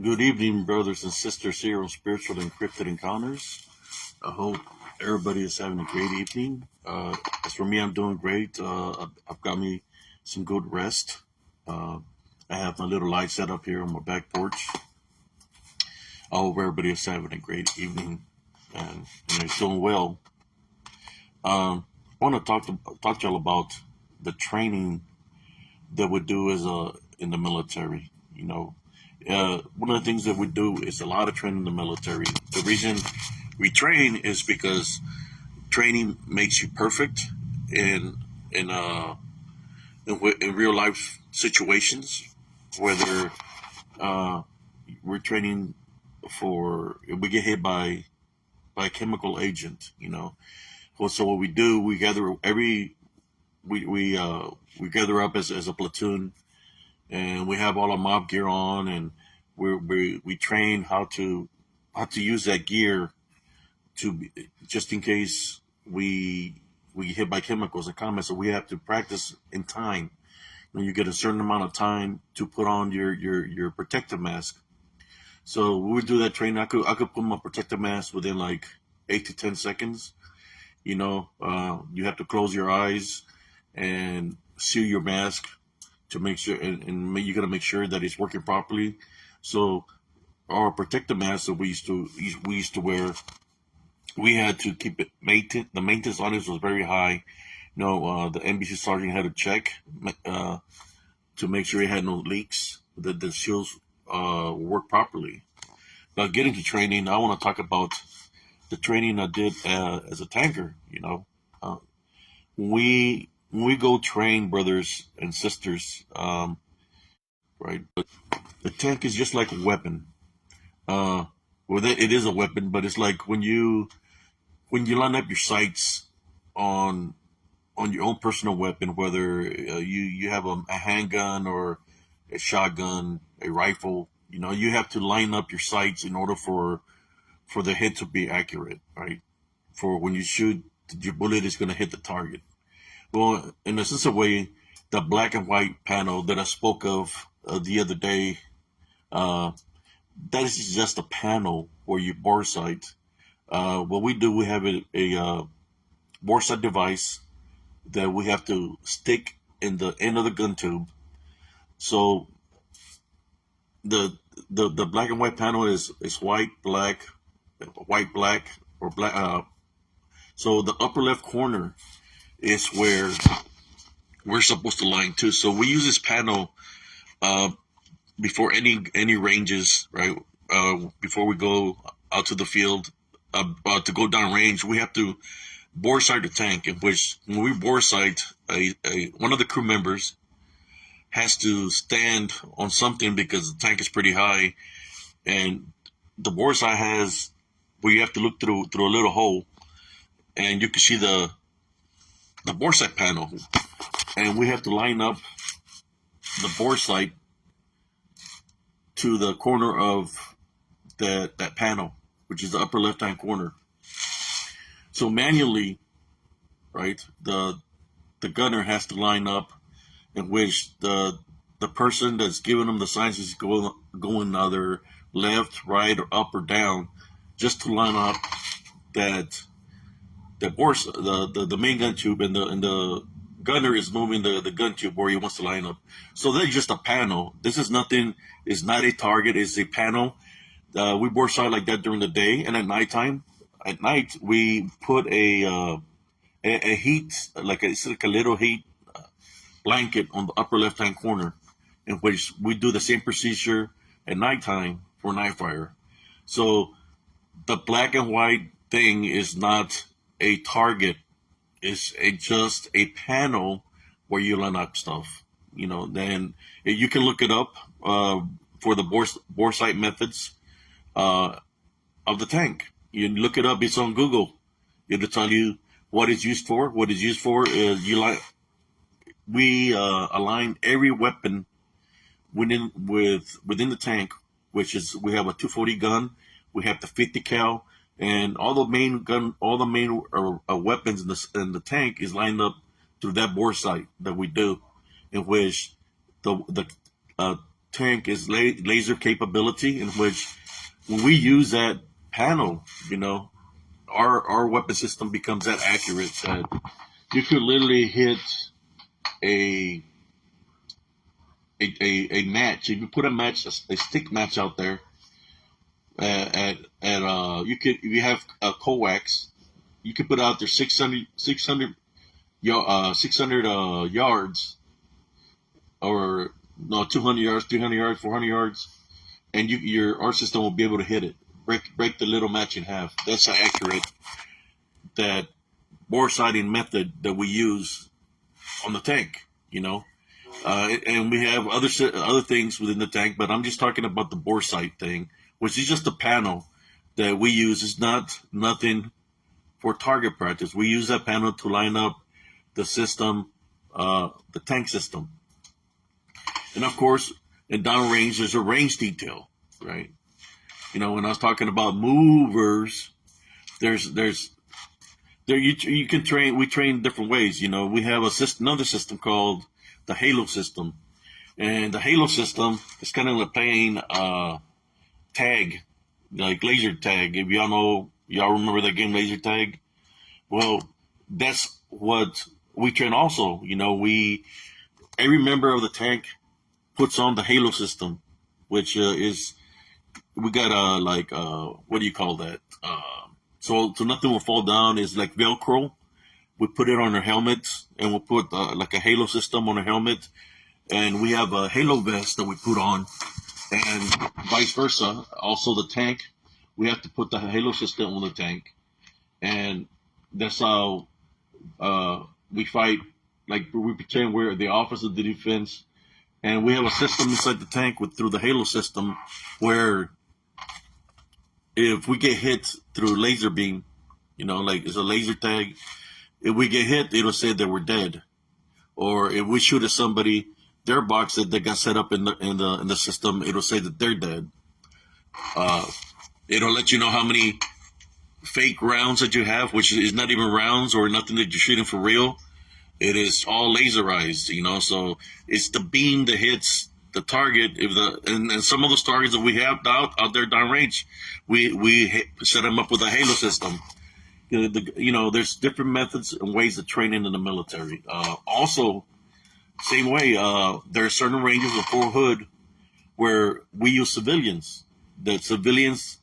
Good evening, brothers and sisters here on Spiritual Encrypted Encounters. I hope everybody is having a great evening. As for me, I'm doing great. I've got me some good rest. Uh, I have my little light set up here on my back porch. I hope everybody is having a great evening and is doing well. I want to talk to y'all about the training that we do as in the military. One of the things that we do is a lot of training in the military. The reason we train is because training makes you perfect in in uh in real life situations. Whether uh, we're training for if we get hit by a chemical agent, Well, so what we do, we gather every we gather up as a platoon, and we have all our mob gear on, and we train how to use that gear just in case we get hit by chemicals and comets. So we have to practice in time. When you get a certain amount of time to put on your protective mask. So we would do that training. I could put my protective mask within like 8 to 10 seconds. You have to close your eyes and seal your mask to make sure, and you got to make sure that it's working properly. So our protective mask that we used to wear, we had to keep it maintain. The maintenance on it was very high. The NBC sergeant had to check uh, to make sure it had no leaks, that the seals work properly. Now, getting to training, I want to talk about the training I did as a tanker. When we go train, brothers and sisters, right? But the tank is just like a weapon. Uh, it is a weapon, but it's like when you line up your sights on on your own personal weapon, whether you have a handgun or a shotgun, a rifle. You have to line up your sights in order for the hit to be accurate, right? For when you shoot, your bullet is going to hit the target. Well, in a sense of way, the black and white panel that I spoke of the other day, uh, that is just a panel where you bore sight. What we do, we have a bore sight device that we have to stick in the end of the gun tube. So the black and white panel is white, black, or black. So the upper left corner is where we're supposed to line to. So we use this panel uh, before any ranges, right? Before we go out to the field, to go down range, we have to bore sight the tank. In which when we bore sight, one of the crew members has to stand on something because the tank is pretty high, and the bore sight has where you have to look through a little hole, and you can see the bore sight panel, and we have to line up the bore sight to the corner of that panel, which is the upper left hand corner. So manually, right, the gunner has to line up in which the person that's giving them the signs is going either left, right, or up or down, just to line up that the main gun tube, and the gunner is moving the gun tube where he wants to line up. So that's just a panel. This is nothing. It's not a target. It's a panel. We bore sight like that during the day, and at nighttime. At night, we put a heat, it's like a little heat blanket on the upper left hand corner, in which we do the same procedure at nighttime for night fire. So the black and white thing is not a target; it's just a panel where you line up stuff. Then you can look it up for the bore sight methods uh, of the tank. You look it up; it's on Google. It'll tell you what it's used for. What it's used for is we align every weapon within the tank, which is we have a 240 gun, we have the 50 cal, and all the main weapons in the tank is lined up through that bore sight that we do, in which the tank is laser capability, in which when we use that panel, our weapon system becomes that accurate that you could literally hit a a match. If you put a stick match out there if you have coax, you could put out there 600 yards, or no, 200 yards, 300 yards, 400 yards, and our system will be able to hit it, break the little match in half. That's how accurate that bore sighting method that we use on the tank. And we have other things within the tank, but I'm just talking about the bore sight thing, which is just a panel that we use. It's nothing for target practice. We use that panel to line up the system, the tank system. And of course, in downrange, there's a range detail, right? When I was talking about movers, you can train. We train different ways. We have another system called the Halo system, and the Halo system is kind of like playing tag, like laser tag. If y'all remember that game, laser tag. Well, that's what we train also. Every member of the tank puts on the Halo system, which is, we got what do you call that? So nothing will fall down. It's like Velcro. We put it on our helmets, and we'll put like a Halo system on our helmet, and we have a Halo vest that we put on, and vice versa. Also, the tank, we have to put the Halo system on the tank, and that's how we fight. Like, we pretend we're the Office of the Defense, and we have a system inside the tank through the Halo system, where if we get hit through laser beam, like it's a laser tag. If we get hit, it'll say that we're dead. Or if we shoot at somebody, their box that they got set up in the system, it'll say that they're dead. It'll let you know how many fake rounds that you have, which is not even rounds or nothing that you're shooting for real. It is all laserized, so it's the beam that hits the target. And some of those targets that we have out there downrange, we set them up with a Halo system. There's different methods and ways of training in the military. Also, same way, there are certain ranges of Fort Hood where we use civilians. The civilians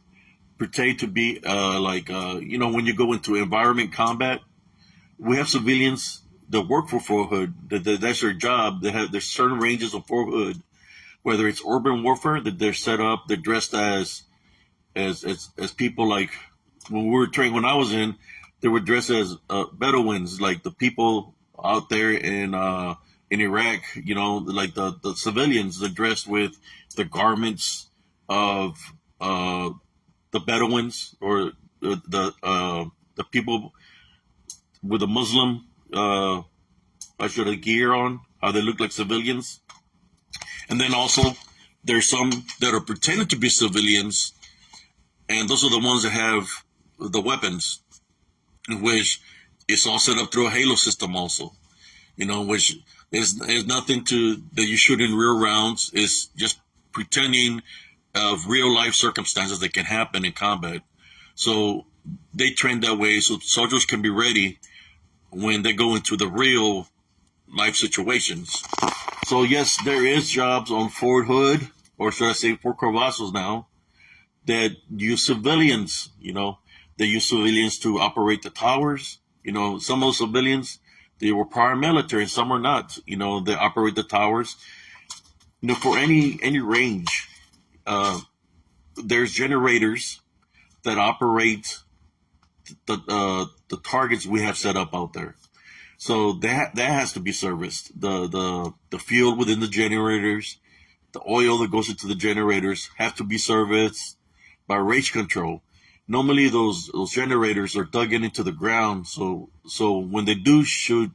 pertain to be when you go into environment combat, we have civilians that work for Fort Hood. That's their job. There's certain ranges of Fort Hood, whether it's urban warfare, that they're set up, they're dressed as people like. When we were trained, when I was in, they were dressed as Bedouins, like the people out there in Iraq. Like the civilians, they're dressed with the garments of the Bedouins, or the people with the Muslim gear on, how they look like civilians. And then also, there's some that are pretending to be civilians, and those are the ones that have the weapons, which is all set up through a Halo system also, which is nothing that you shoot in real rounds. It's just pretending of real life circumstances that can happen in combat. So they train that way so soldiers can be ready when they go into the real life situations. So yes, there is jobs on Fort Hood, or should I say Fort Cavazos now, that use civilians. They use civilians to operate the towers. Some of those civilians, they were paramilitary, and some are not. They operate the towers. For any range, there's generators that operate the targets we have set up out there. So that has to be serviced. The fuel within the generators, the oil that goes into the generators have to be serviced by range control. Normally those generators are dug into the ground, so when they do shoot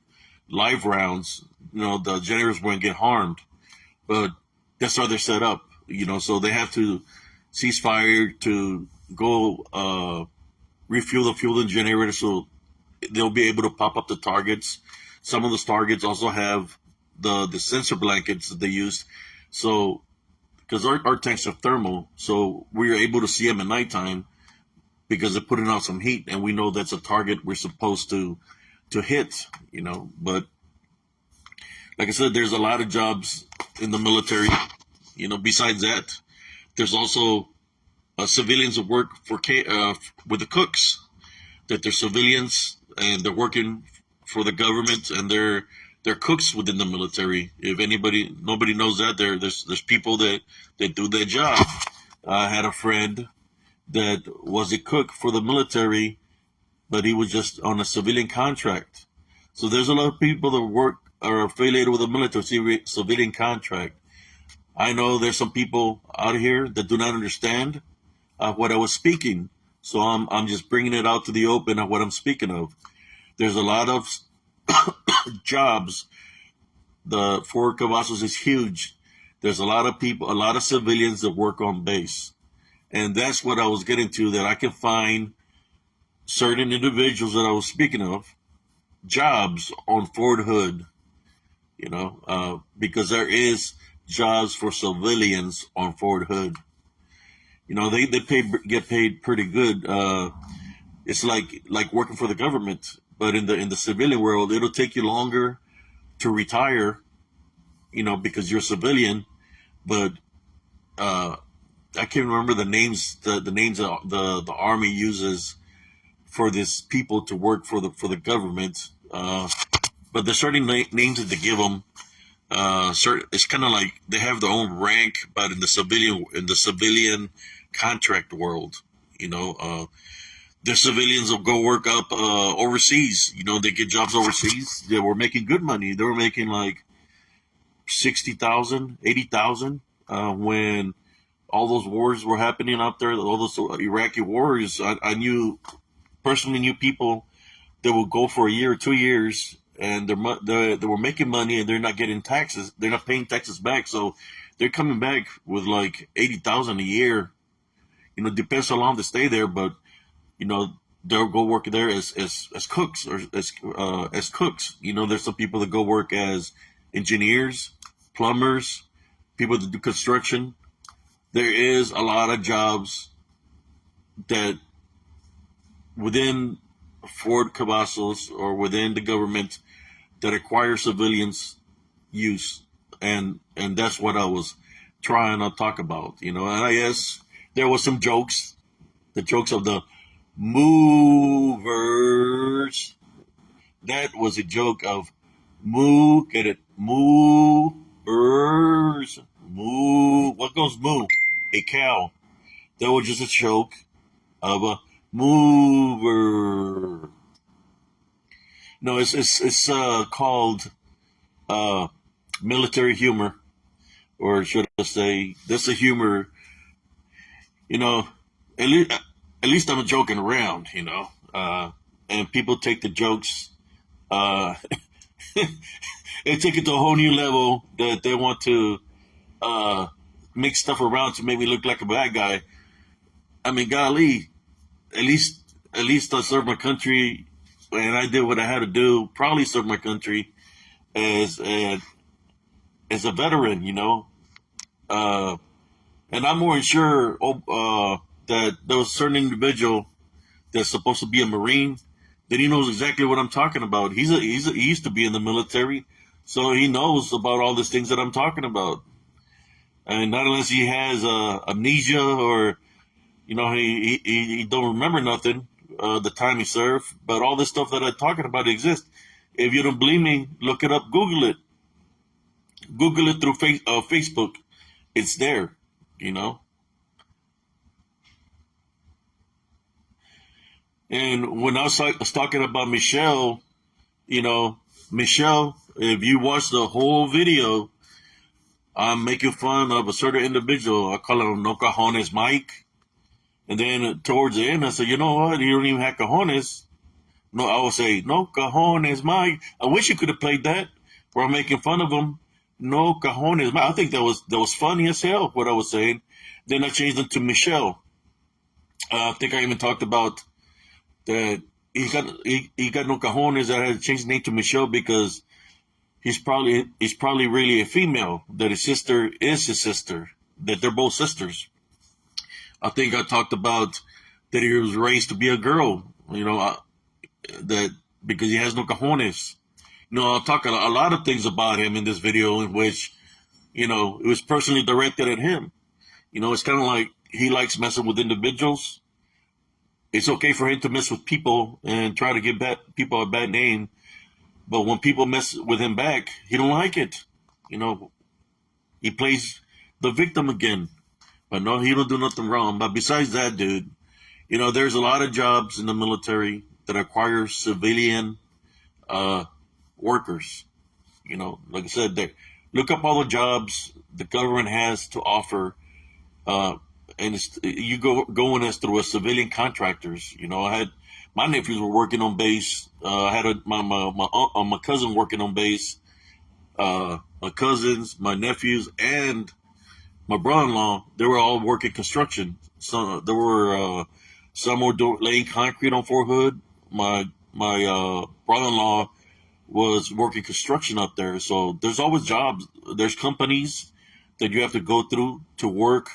live rounds, the generators won't get harmed. But that's how they're set up, so they have to cease fire to go refuel the fuel in the generator, so they'll be able to pop up the targets. Some of those targets also have the sensor blankets that they use. So because our tanks are thermal, so we're able to see them at nighttime because they're putting out some heat, and we know that's a target we're supposed to hit. But like I said, there's a lot of jobs in the military. Besides that, there's also civilians that work with the cooks. That they're civilians and they're working for the government, and they're cooks within the military. If nobody knows that, there's people that do their job. I had a friend that was a cook for the military, but he was just on a civilian contract. So there's a lot of people that work are affiliated with the military civilian contract. I know there's some people out here that do not understand what I was speaking. So I'm just bringing it out to the open of what I'm speaking of. There's a lot of jobs. The Fort Cavazos is huge. There's a lot of people, a lot of civilians that work on base. And that's what I was getting to, that I can find certain individuals that I was speaking of, jobs on Fort Hood, because there is jobs for civilians on Fort Hood. They get paid pretty good. It's like working for the government, but in the civilian world, it'll take you longer to retire, because you're a civilian. But I can't remember the names the names the Army uses for this people to work for the government. But there's certain names that they give them. It's kind of like they have their own rank, but in the civilian contract world, the civilians will go work up overseas. They get jobs overseas. They were making good money. They were making like 60,000, 80,000 when all those wars were happening out there. All those Iraqi wars. I personally knew people that would go for a year or 2 years, and they were making money, and they're not getting taxes. They're not paying taxes back, so they're coming back with like 80,000 a year. Depends how long they stay there, but they'll go work there as cooks or as cooks. There's some people that go work as engineers, plumbers, people that do construction. There is a lot of jobs that within Fort Cavazos or within the government that require civilians use, and that's what I was trying to talk about. And I guess there was some jokes, the jokes of the movers. That was a joke of get it, movers, moo. What goes moo? A cow. That was just a joke of a mover. No, it's called military humor, or should I say, that's a humor. At least I'm joking around. And people take the jokes, they take it to a whole new level that they want to mix stuff around to make me look like a bad guy. I mean, golly, at least I served my country, and I did what I had to do. Probably served my country as a veteran, and I'm more than sure that there was a certain individual that's supposed to be a Marine that he knows exactly what I'm talking about. He used to be in the military, so he knows about all these things that I'm talking about. And not unless he has amnesia or he don't remember nothing the time he served, but all this stuff that I'm talking about exists. If you don't believe me, look it up, Google it through Facebook. It's there, And when I was talking about Michelle, Michelle, if you watch the whole video, I'm making fun of a certain individual. I call him No Cajones Mike. And then towards the end, I said, you know what? You don't even have cojones. No, I would say, No Cajones Mike. I wish you could have played that where I'm making fun of him. No Cajones Mike. I think that was funny as hell, what I was saying. Then I changed it to Michelle. I think I even talked about that he got no cojones. That I had to change the name to Michelle because he's probably really a female. That his sister is his sister. that they're both sisters. I think I talked about that he was raised to be a girl. That because he has no cojones. I'll talk a lot of things about him in this video in which, it was personally directed at him. It's kind of like he likes messing with individuals. It's okay for him to mess with people and try to give people a bad name. But when people mess with him back, he don't like it. He plays the victim again. But no, he don't do nothing wrong. But besides that, dude, there's a lot of jobs in the military that require civilian workers. Like I said, look up all the jobs the government has to offer, and you going as through a civilian contractors. I had my nephews were working on base. I had my cousin working on base. My cousins, my nephews, and my brother-in-law, they were all working construction. So there were some were laying concrete on Fort Hood. My brother-in-law was working construction up there. So there's always jobs. There's companies that you have to go through to work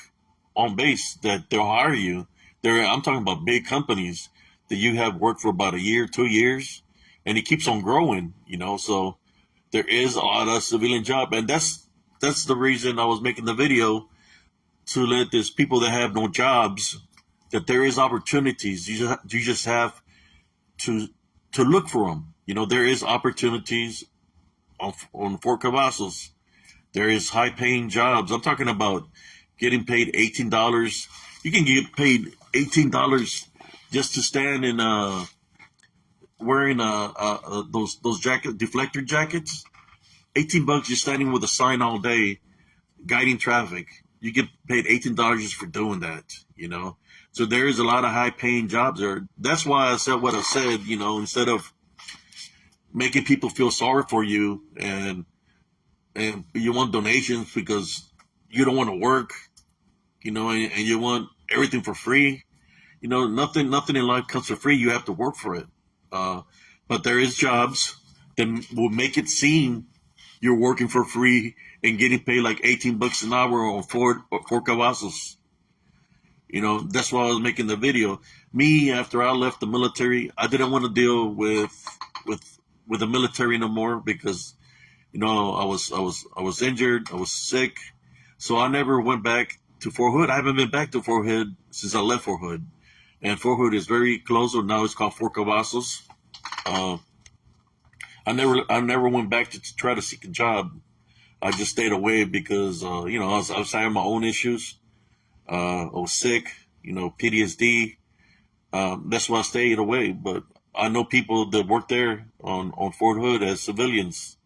on base that they'll hire you. I'm talking about big companies that you have worked for about a year, 2 years, and it keeps on growing. So there is a lot of civilian job, and that's the reason I was making the video, to let these people that have no jobs, that there is opportunities. You just have to look for them. There is opportunities on Fort Cavazos. There is high-paying jobs. I'm talking about getting paid $18. You can get paid $18 just to stand in wearing those deflector jackets. $18 just standing with a sign all day, guiding traffic. You get paid $18 just for doing that. So there is a lot of high-paying jobs there. That's why I said what I said. Instead of making people feel sorry for you and you want donations because you don't want to work, and you want everything for free. Nothing in life comes for free. You have to work for it. But there is jobs that will make it seem you're working for free and getting paid like $18 an hour on Fort Cavazos. That's why I was making the video. Me, after I left the military, I didn't want to deal with the military no more because, I was injured, I was sick, so I never went back to Fort Hood. I haven't been back to Fort Hood since I left Fort Hood, and Fort Hood is very close. So now it's called Fort Cavazos. I never went back to try to seek a job. I just stayed away because I was having my own issues. I was sick, PTSD. That's why I stayed away. But I know people that work there on Fort Hood as civilians.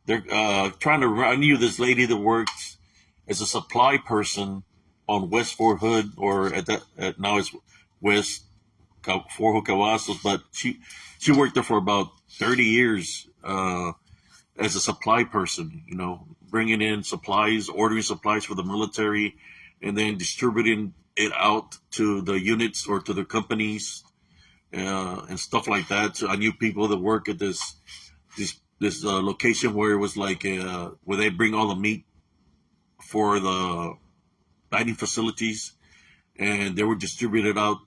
They're I knew this lady that worked as a supply person on West Fort Hood, or now it's West Fort Hood Cavazos, but she worked there for about 30 years as a supply person, bringing in supplies, ordering supplies for the military, and then distributing it out to the units or to the companies and stuff like that. So I knew people that work at this location where it was like where they bring all the meat for the dining facilities, and they were distributed out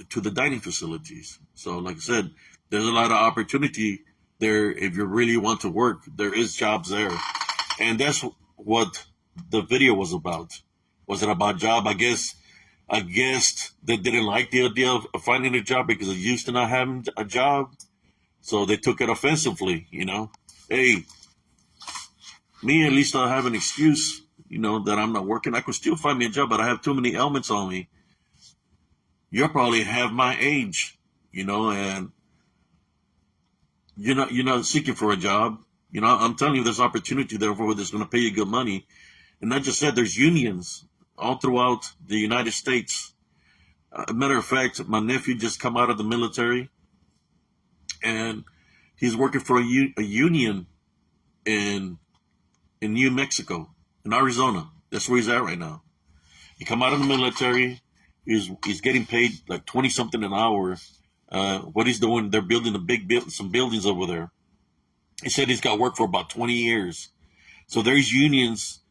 to the dining facilities. So like I said, there's a lot of opportunity there. If you really want to work, there is jobs there. And that's what the video was about. Was it about job? I guess they didn't like the idea of finding a job because they used to not having a job. So they took it offensively, Hey, me, at least I have an excuse, that I'm not working. I could still find me a job, but I have too many ailments on me. You're probably half my age, and you're not seeking for a job. I'm telling you, there's opportunity there for that's going to pay you good money. And I just said there's unions all throughout the United States. Matter of fact, my nephew just come out of the military, and he's working for a union in New Mexico, in Arizona. That's where he's at right now. He come out of the military. He's getting paid like 20 something an hour. What he's doing, they're building some buildings over there. He said he's got work for about 20 years. So there's unions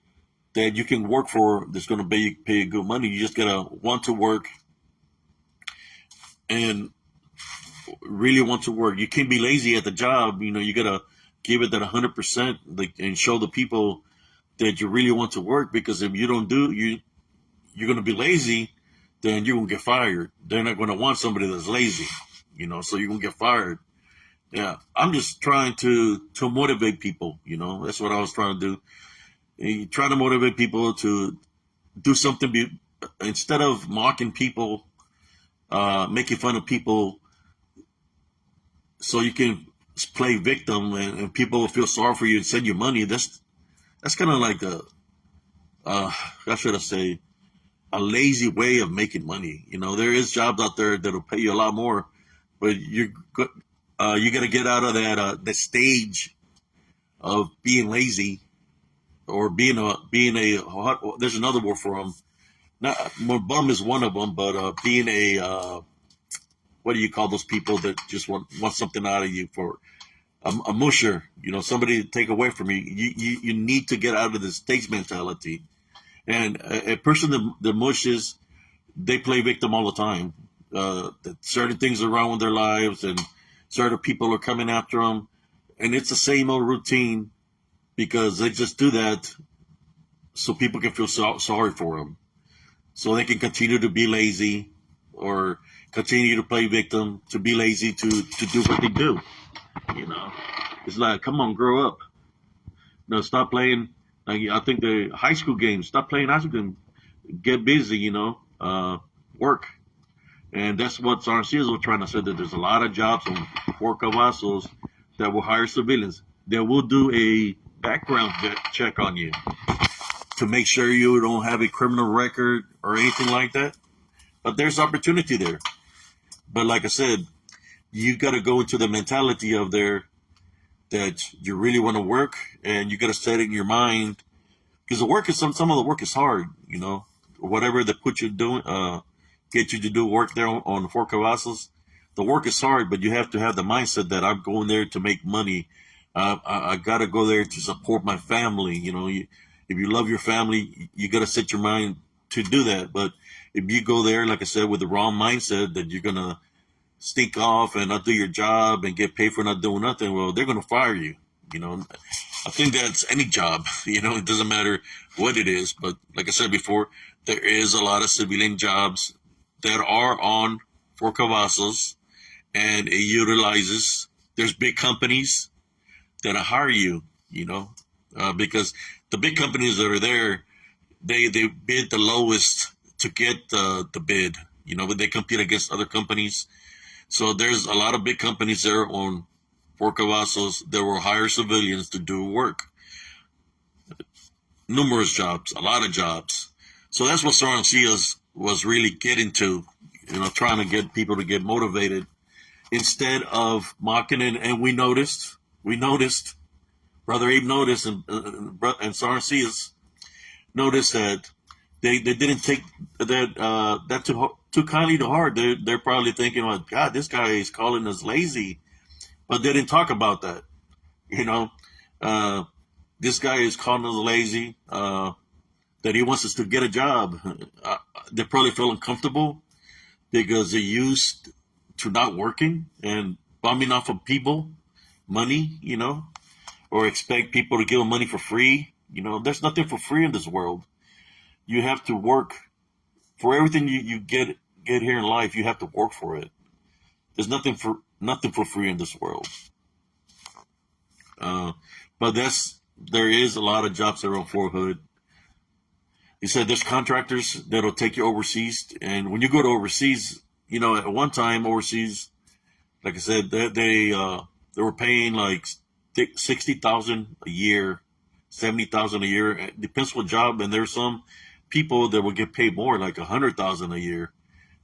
that you can work for that's going to pay you good money. You just gotta want to work and really want to work. You can't be lazy at the job. You know, you gotta give it that 100%, like, and show the people that you really want to work. Because if you don't do, you're gonna be lazy, then you're gonna get fired. They're not gonna want somebody that's lazy. You know, so you're gonna get fired. Yeah, I'm just trying to motivate people. You know, that's what I was trying to do. And you try to motivate people to do something instead of mocking people, making fun of people, so you can play victim, and people will feel sorry for you and send you money. That's kind of like how should I say, a lazy way of making money. You know, there is jobs out there that'll pay you a lot more, but you got to get out of that stage of being lazy, or being a there's another word for them. Not more, bum is one of them, but being a what do you call those people that just want something out of you, for a musher? You know, somebody to take away from you. You need to get out of this stage mentality. And a person that mushes, they play victim all the time. That certain things are wrong with their lives, and certain people are coming after them, and it's the same old routine, because they just do that so people can feel sorry for them, so they can continue to be lazy, or continue to play victim, to be lazy, to do what they do. You know, it's like, come on, grow up. No, stop playing. Like, I think the high school games. Stop playing high school games. Get busy. You know, work. And that's what Sarnacias was trying to say, that there's a lot of jobs on Fort Cavazos that will hire civilians. They will do a background check on you to make sure you don't have a criminal record or anything like that. But there's opportunity there. But like I said, you got to go into the mentality of there that you really want to work, and you got to set it in your mind, because the work is some of the work is hard. You know, whatever they put you doing, get you to do work there on Fort Cavazos. The work is hard, but you have to have the mindset that I'm going there to make money. I got to go there to support my family. You know, if you love your family, you got to set your mind to do that. But if you go there, like I said, with the wrong mindset, that you're going to sneak off and not do your job and get paid for not doing nothing, well, they're going to fire you. You know, I think that's any job. You know, it doesn't matter what it is. But like I said before, there is a lot of civilian jobs that are on Fort Cavazos, and it utilizes. There's big companies that hire you. You know, because the big companies that are there, they bid the lowest to get the bid. You know, but they compete against other companies. So there's a lot of big companies there on Fort Cavazos that will hire civilians to do work. Numerous jobs, a lot of jobs. So that's what Sorrencias was really getting to, you know, trying to get people to get motivated instead of mocking it. And we noticed, Brother Abe noticed, and Sorrencias noticed that they didn't take that too kindly to heart. They're probably thinking, like, God, this guy is calling us lazy, but they didn't talk about that. You know, this guy is calling us lazy. That he wants us to get a job. They probably feel uncomfortable because they're used to not working and bumming off of people money. You know, or expect people to give them money for free. You know, there's nothing for free in this world. You have to work for everything you get here in life. You have to work for it. There's nothing for free in this world. But there is a lot of jobs that are on Fort Hood. He said there's contractors that'll take you overseas, and when you go to overseas, you know, at one time overseas, like I said, they were paying like 60,000 a year, 70,000 a year. It depends what job, and there's some people that will get paid more, like 100,000 a year,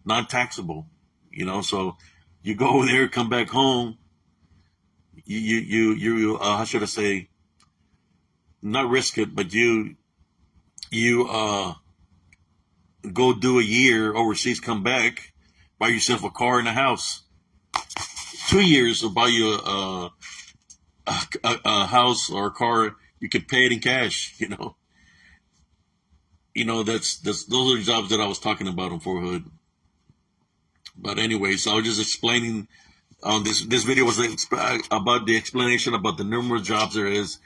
non-taxable. You know, so you go over there, come back home. You how should I say? Not risk it, but you go do a year overseas, come back, buy yourself a car and a house. 2 years will buy you a house or a car. You could pay it in cash. You know, that's those are the jobs that I was talking about on Fort Hood. But anyways, I was just explaining on this video was about the explanation about the numerous jobs there is.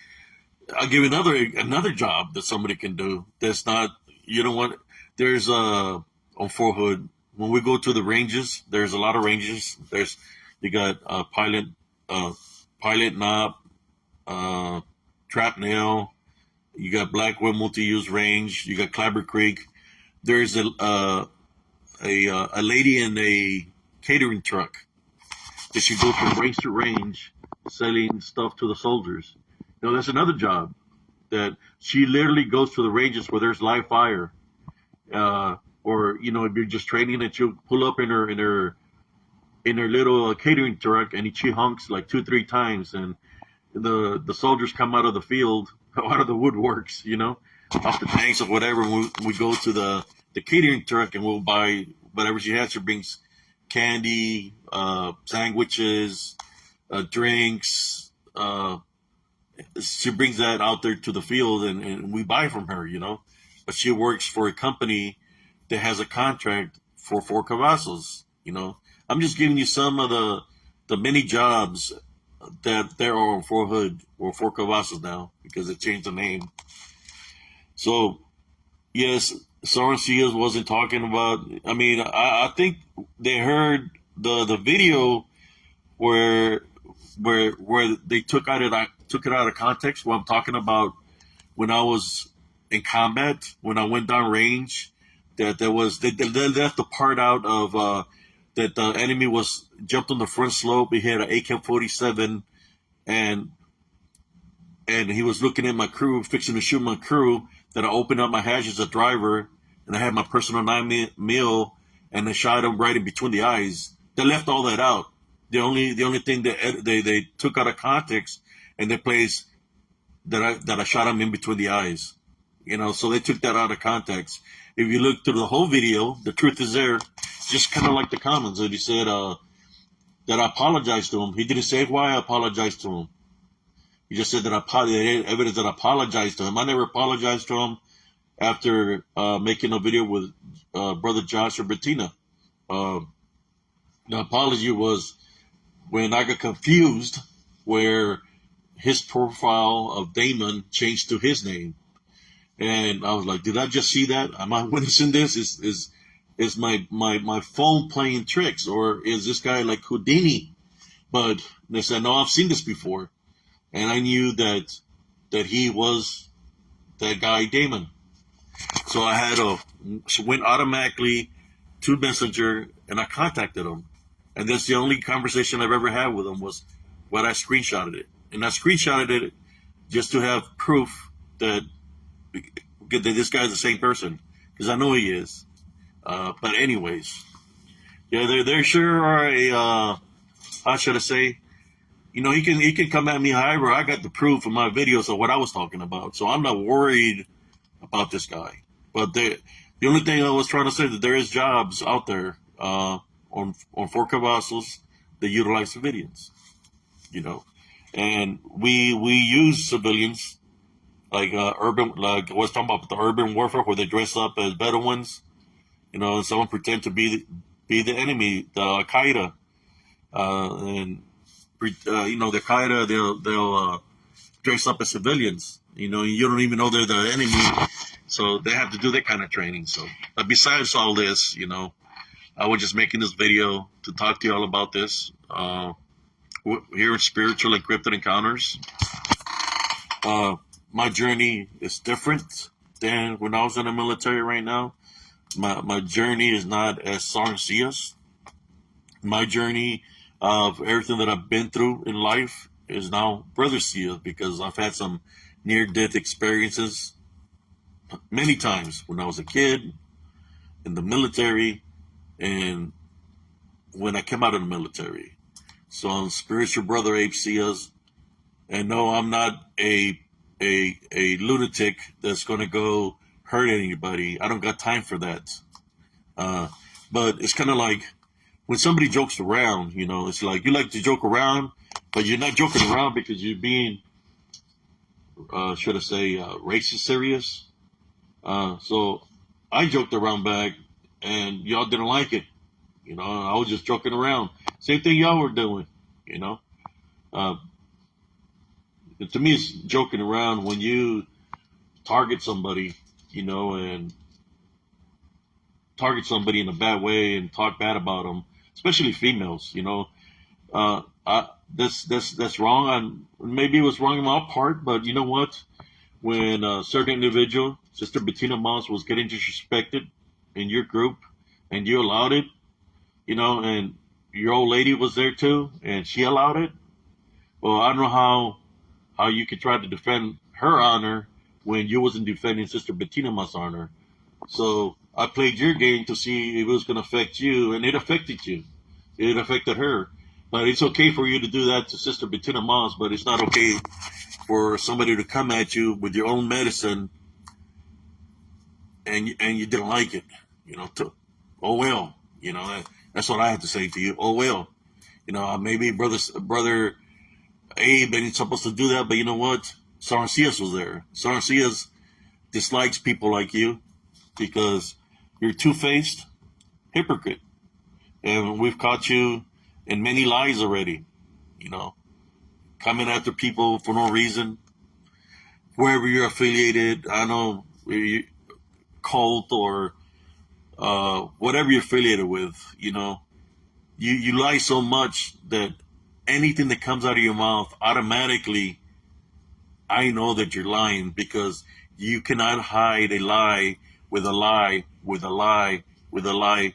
I'll give you another job that somebody can do. That's not you know what there's on Fort Hood when we go to the ranges. There's a lot of ranges. You got Pilot Knob, Trap Nail. You got Blackwood Multi-Use Range. You got Clabber Creek. There's a lady in a catering truck that she goes from range to range selling stuff to the soldiers. That's another job that she literally goes to the ranges where there's live fire. Or if you're just training, that you'll pull up in her little catering truck, and she honks like 2-3 times, and the soldiers come out of the field, out of the woodworks, off the tanks or whatever. And we go to the catering truck and we'll buy whatever she has. She brings candy, sandwiches, drinks. She brings that out there to the field, and we buy from her, But she works for a company that has a contract for Fort Cavazos, I'm just giving you some of the many jobs that there are on Fort Hood or Fort Cavazos now because they changed the name. So, yes, Soren Seals wasn't talking about. I think they heard the video where they took it out of context. What I'm talking about when I was in combat, when I went down range, that they left the part out of that the enemy was jumped on the front slope. He had an AK-47, and he was looking at my crew, fixing to shoot my crew. That I opened up my hatch as a driver, and I had my personal 9mm, and I shot him right in between the eyes. They left all that out. The only thing that they took out of context, and they placed that I shot him in between the eyes. So they took that out of context. If you look through the whole video, the truth is there. Just kind of like the comments that he said that I apologized to him. He didn't say why I apologized to him. He just said that evidence that I apologized to him. I never apologized to him after making a video with Brother Josh or Bettina. The apology was when I got confused where his profile of Damon changed to his name. And I was like, did I just see that? Am I witnessing this? Is my phone playing tricks, or is this guy like Houdini? But they said, no, I've seen this before. And I knew that he was that guy, Damon. So I went automatically to Messenger, and I contacted him. And that's the only conversation I've ever had with him was when I screenshotted it. And I screenshotted it just to have proof that this guy's the same person, because I know he is. But anyways, yeah, there sure are how should I say? He can come at me however. I got the proof of my videos of what I was talking about, so I'm not worried about this guy. But the only thing I was trying to say is that there is jobs out there on Fort Cavazos that utilize civilians, and we use civilians like urban, like I was talking about the urban warfare where they dress up as Bedouins, and someone pretend to be the enemy, the Al Qaeda, and the Qaeda they'll dress up as civilians. You don't even know they're the enemy, so they have to do that kind of training. So, but besides all this, I was just making this video to talk to you all about this. Here in Spiritual Encrypted Encounters, my journey is different than when I was in the military right now. My journey is not as Soren Seals. My journey of everything that I've been through in life is now Brother Seals, because I've had some near-death experiences many times when I was a kid, in the military, and when I came out of the military. So I'm Spiritual Brother Abe Seals, and no, I'm not a lunatic that's going to go hurt anybody. I don't got time for that. But it's kind of like when somebody jokes around, it's like you like to joke around, but you're not joking around because you're being, should I say, racist serious, So I joked around back, and y'all didn't like it. I was just joking around. Same thing y'all were doing. You know, uh, to me, it's joking around when you target somebody, and target somebody in a bad way and talk bad about them, especially females. That's wrong. Maybe it was wrong on my part, but you know what? When a certain individual, Sister Bettina Moss, was getting disrespected in your group, and you allowed it, and your old lady was there too, and she allowed it. Well, I don't know how you could try to defend her honor when you wasn't defending Sister Bettina Moss' honor. So I played your game to see if it was going to affect you, and it affected you. It affected her. But it's okay for you to do that to Sister Bettina Moss, but it's not okay for somebody to come at you with your own medicine, and you didn't like it. Oh well. That's what I have to say to you. Oh well. Maybe brother Abe ain't supposed to do that, but you know what? Sarcias was there. Sarcias dislikes people like you because you're two-faced hypocrite, and we've caught you in many lies already. You know, coming after people for no reason, wherever you're affiliated. I know cult or whatever you're affiliated with. You lie so much that anything that comes out of your mouth automatically, I know that you're lying, because you cannot hide a lie with a lie with a lie with a lie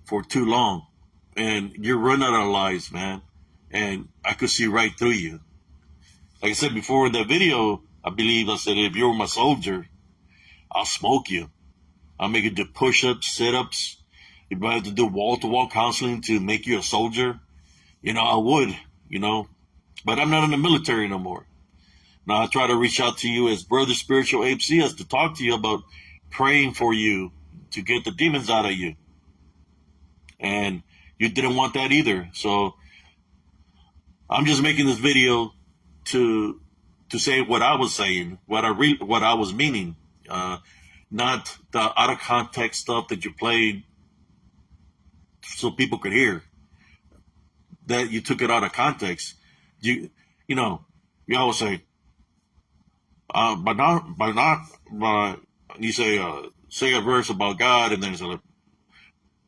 for too long, and you're running out of lies, man. And I could see right through you. Like I said before in that video, I believe I said, if you're my soldier, I'll smoke you. I'll make you do push-ups, sit-ups. If I have to do wall-to-wall counseling to make you a soldier, I would, but I'm not in the military no more. Now I try to reach out to you as Brother Spiritual Abe Ciaz to talk to you about praying for you to get the demons out of you. And you didn't want that either. So I'm just making this video to say what I was saying, what I was meaning, not the out of context stuff that you played so people could hear. That you took it out of context. You always say, you say a verse about God, and then it's like,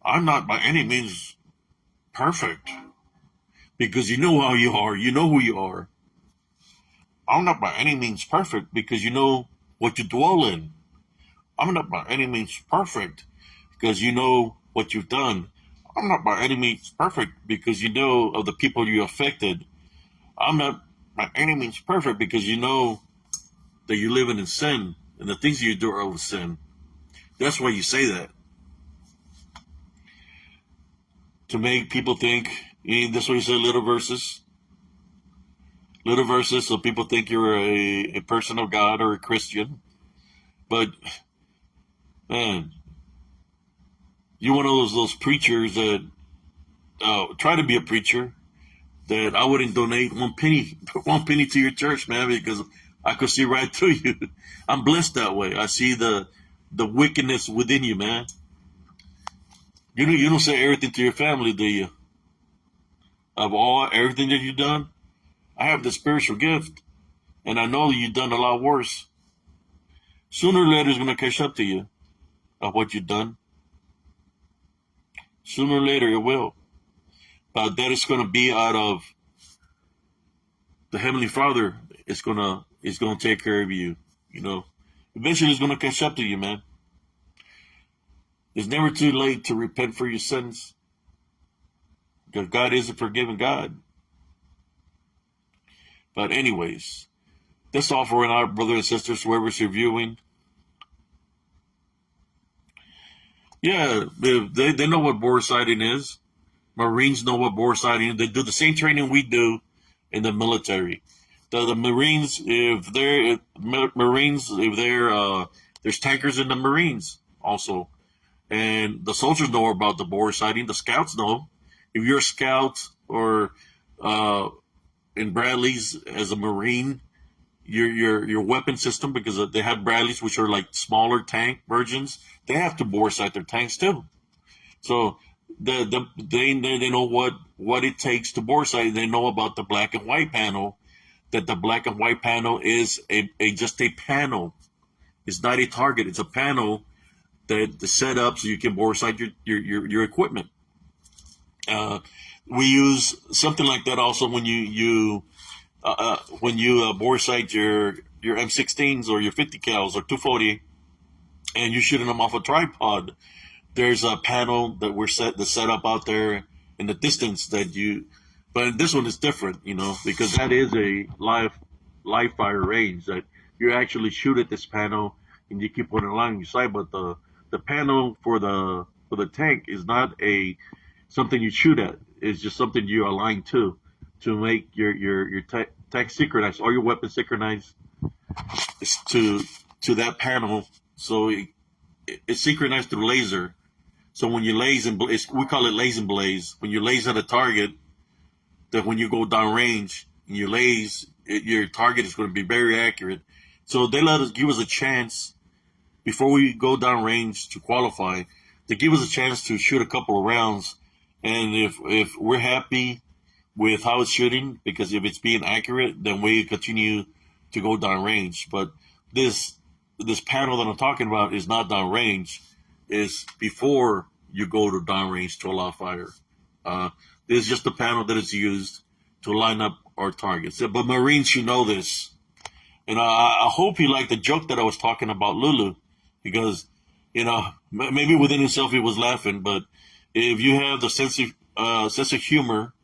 I'm not by any means perfect, because you know how you are. You know who you are. I'm not by any means perfect because you know what you dwell in. I'm not by any means perfect because you know what you've done. I'm not by any means perfect because you know of the people you affected. I'm not by any means perfect because you know that you're living in sin and the things you do are of sin. That's why you say that. To make people think, that's why you say little verses. Little verses so people think you're a person of God or a Christian. But, man, you're one of those preachers that try to be a preacher, that I wouldn't donate one penny to your church, man, because I could see right through you. I'm blessed that way. I see the wickedness within you, man. You don't say everything to your family, do you? Of everything that you've done, I have the spiritual gift, and I know you've done a lot worse. Sooner or later, it's going to catch up to you of what you've done. Sooner or later, it will. But that is going to be out of the Heavenly Father. It's going to take care of you. Eventually, it's going to catch up to you, man. It's never too late to repent for your sins, because God is a forgiving God. But anyways, that's all for our brothers and sisters, whoever's reviewing. Yeah, they know what bore sighting is. Marines know what bore sighting is. They do the same training we do in the military. The Marines, there's tankers in the Marines also. And the soldiers know about the bore sighting. The scouts know. If you're a scout or in Bradley's as a Marine, your weapon system, because they have Bradleys, which are like smaller tank versions. They have to bore sight their tanks too. So they know what it takes to bore sight. They know about the black and white panel. That the black and white panel is a just a panel. It's not a target. It's a panel that the set up so you can bore sight your equipment. We use something like that also when you bore sight your M16s or your 50 cals or 240, and you're shooting them off a tripod. There's a panel that that's set up out there in the distance that you. But this one is different, because that is a live fire range that you actually shoot at this panel and you keep putting a line in your sight. But the panel for the tank is not a something you shoot at. It's just something you align to make your tank synchronized, all your weapons synchronized to that panel. So it's synchronized through laser. So when you laze and we call it laze and blaze. When you laze at a target, that when you go down range and you laze, your target is going to be very accurate. So they give us a chance before we go down range to qualify. They give us a chance to shoot a couple of rounds, and if we're happy with how it's shooting, because if it's being accurate, then we continue to go down range. But this panel that I'm talking about is not down range. Is before you go to down range to allow fire. This is just the panel that is used to line up our targets. But Marines should know this. And I hope you like the joke that I was talking about Lulu, because, maybe within himself he was laughing, but if you have the sense of humor,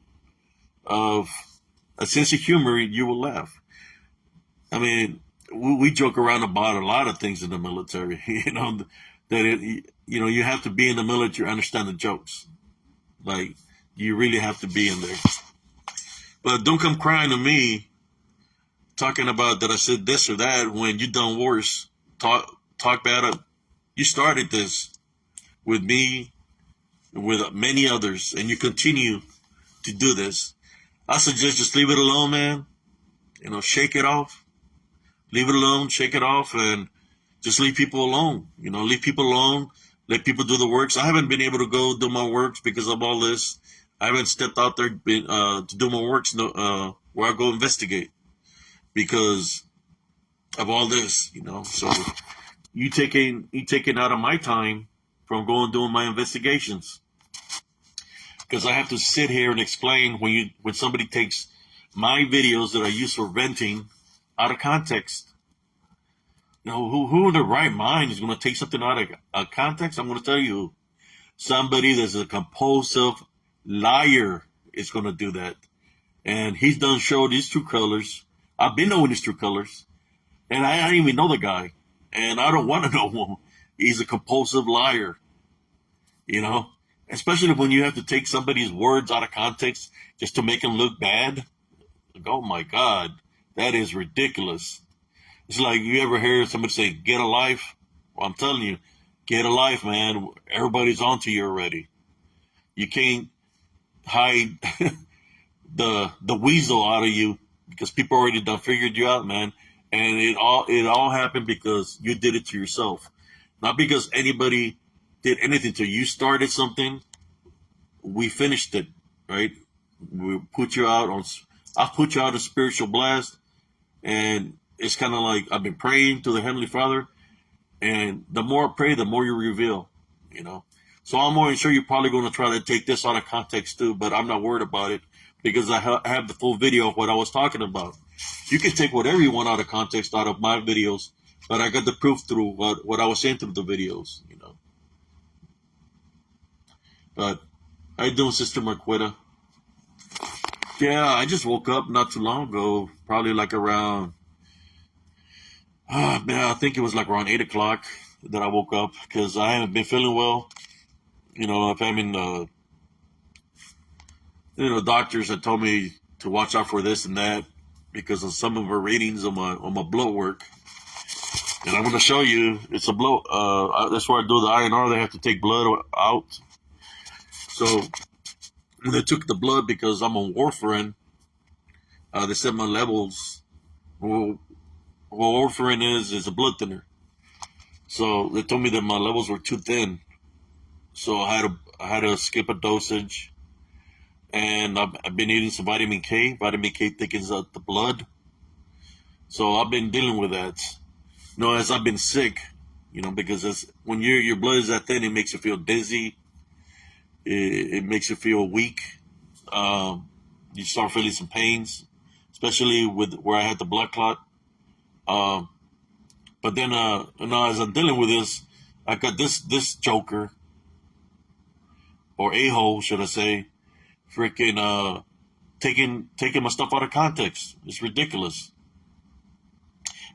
you will laugh. I mean, we joke around about a lot of things in the military, that you have to be in the military to understand the jokes. Like, you really have to be in there. But don't come crying to me talking about that I said this or that when you done worse. Talk bad. You started this with me, with many others, and you continue to do this. I suggest just leave it alone, man. Shake it off. Leave it alone, shake it off, and just leave people alone. Leave people alone. Let people do the works. I haven't been able to go do my works because of all this. I haven't stepped out there to do my works where I go investigate because of all this. So you taking out of my time from going doing my investigations, because I have to sit here and explain when somebody takes my videos that I use for venting out of context. Who in their right mind is going to take something out of context? I'm going to tell you, somebody that's a compulsive liar is going to do that. And he's done showed his true colors. I've been knowing his true colors. And I don't even know the guy. And I don't want to know him. He's a compulsive liar. Especially when you have to take somebody's words out of context just to make him look bad. Like, oh my God, that is ridiculous. It's like, you ever hear somebody say, get a life? Well, I'm telling you, get a life, man. Everybody's onto you already. You can't hide the weasel out of you because people already done figured you out, man. And it all happened because you did it to yourself. Not because anybody did anything to you. You started something. We finished it, right? I put you out on spiritual blast, and it's kind of like I've been praying to the Heavenly Father, and the more I pray, the more you reveal, So I'm more sure you're probably going to try to take this out of context too, but I'm not worried about it because I have the full video of what I was talking about. You can take whatever you want out of context out of my videos, but I got the proof through what I was saying through the videos, But how you doing, Sister Marquita? Yeah, I just woke up not too long ago, probably like around, I think it was like around 8 o'clock that I woke up because I haven't been feeling well. I've having, doctors had told me to watch out for this and that because of some of her readings on my blood work. And I'm going to show you, it's a blood, that's where I do the INR. They have to take blood out. So when they took the blood, because I'm on warfarin, they said my levels what warfarin is a blood thinner. So they told me that my levels were too thin. So I had to skip a dosage, and I've been eating some vitamin K. Vitamin K thickens up the blood, so I've been dealing with that. As I've been sick, because when your blood is that thin, it makes you feel dizzy. It makes you feel weak. You start feeling some pains, especially with where I had the blood clot. Um, but then, as I'm dealing with this, I got this joker, or a hole, should I say, freaking taking my stuff out of context. It's ridiculous.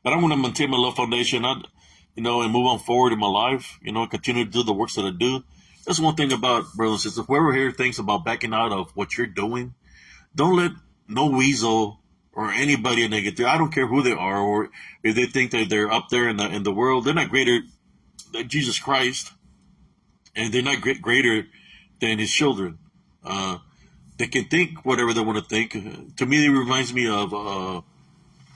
But I'm gonna maintain my love foundation, and move on forward in my life. Continue to do the works that I do. That's one thing about brothers and sisters. Whoever here thinks about backing out of what you're doing, don't let no weasel or anybody negative. I don't care who they are, or if they think that they're up there in the world. They're not greater than Jesus Christ, and they're not greater than His children. Uh, they can think whatever they want to think. To me, it reminds me of what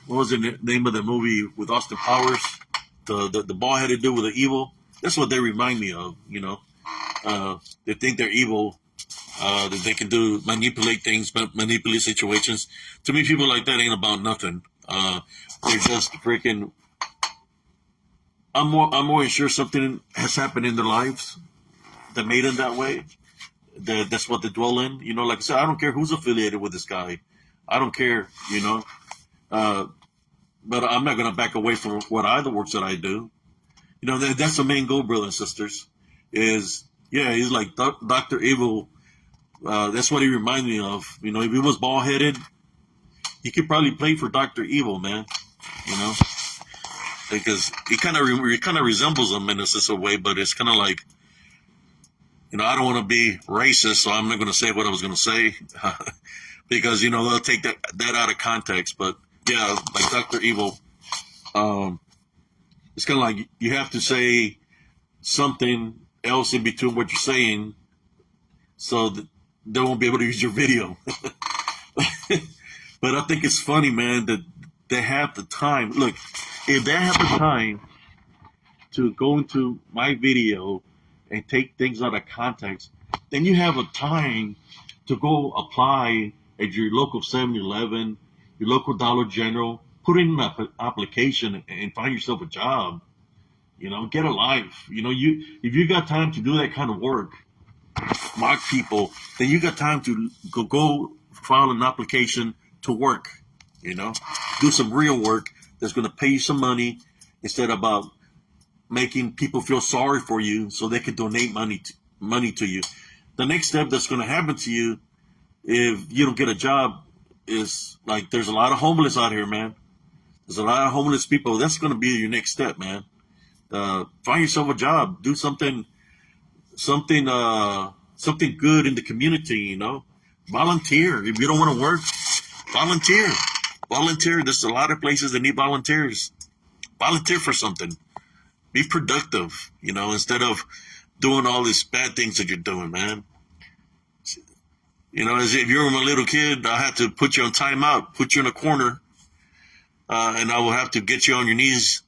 was the name of the movie with Austin Powers, the bald headed dude with the evil. That's what they remind me of. They think they're evil, that they can manipulate things, manipulate situations. To me, people like that ain't about nothing. They're just freaking. I'm more sure something has happened in their lives that made them that way. That's what they dwell in. Like I said, I don't care who's affiliated with this guy. I don't care. Uh, but I'm not gonna back away from the works that I do. That's the main goal, brothers and sisters. Is yeah, he's like Doctor Evil. That's what he reminds me of. If he was bald headed, he could probably play for Doctor Evil, man. You know, because he kind of resembles him in a sense of way, but it's kind of like, I don't want to be racist, so I'm not going to say what I was going to say because they'll take that out of context. But yeah, like Doctor Evil, um, it's kind of like you have to say something else in between what you're saying, so that they won't be able to use your video. But I think it's funny, man, that they have the time. Look, if they have the time to go into my video and take things out of context, then you have a time to go apply at your local 7-Eleven, your local Dollar General, put in an application and find yourself a job. Get a life. If you got time to do that kind of work, mock people, then you got time to go file an application to work. Do some real work that's going to pay you some money instead of about making people feel sorry for you so they can donate money to you. The next step that's going to happen to you if you don't get a job is, like, there's a lot of homeless out here, man. There's a lot of homeless people. That's going to be your next step, man. Find yourself a job. Do something good in the community. Volunteer. If you don't want to work, volunteer. Volunteer. There's a lot of places that need volunteers. Volunteer for something. Be productive, instead of doing all these bad things that you're doing, man. As if you were a little kid, I had to put you on timeout, put you in a corner, and I will have to get you on your knees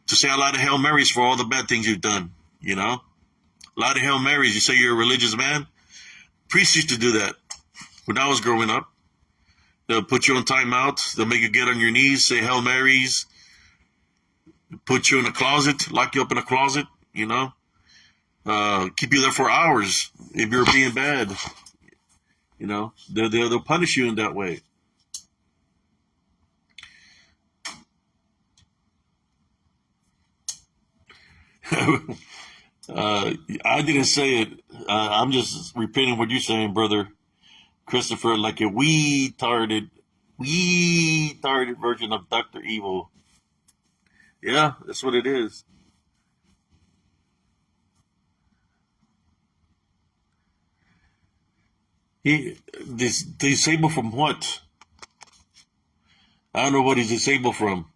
to say a lot of Hail Marys for all the bad things you've done. A lot of Hail Marys. You say you're a religious man. Priests used to do that when I was growing up. They'll put you on timeout. They'll make you get on your knees, say Hail Marys, put you in a closet, lock you up in a closet, keep you there for hours if you're being bad. They'll punish you in that way. I didn't say it. I'm just repeating what you're saying, brother Christopher, like a retarded version of Dr. Evil. Yeah, that's what it is. Disabled from what? I don't know what he's disabled from.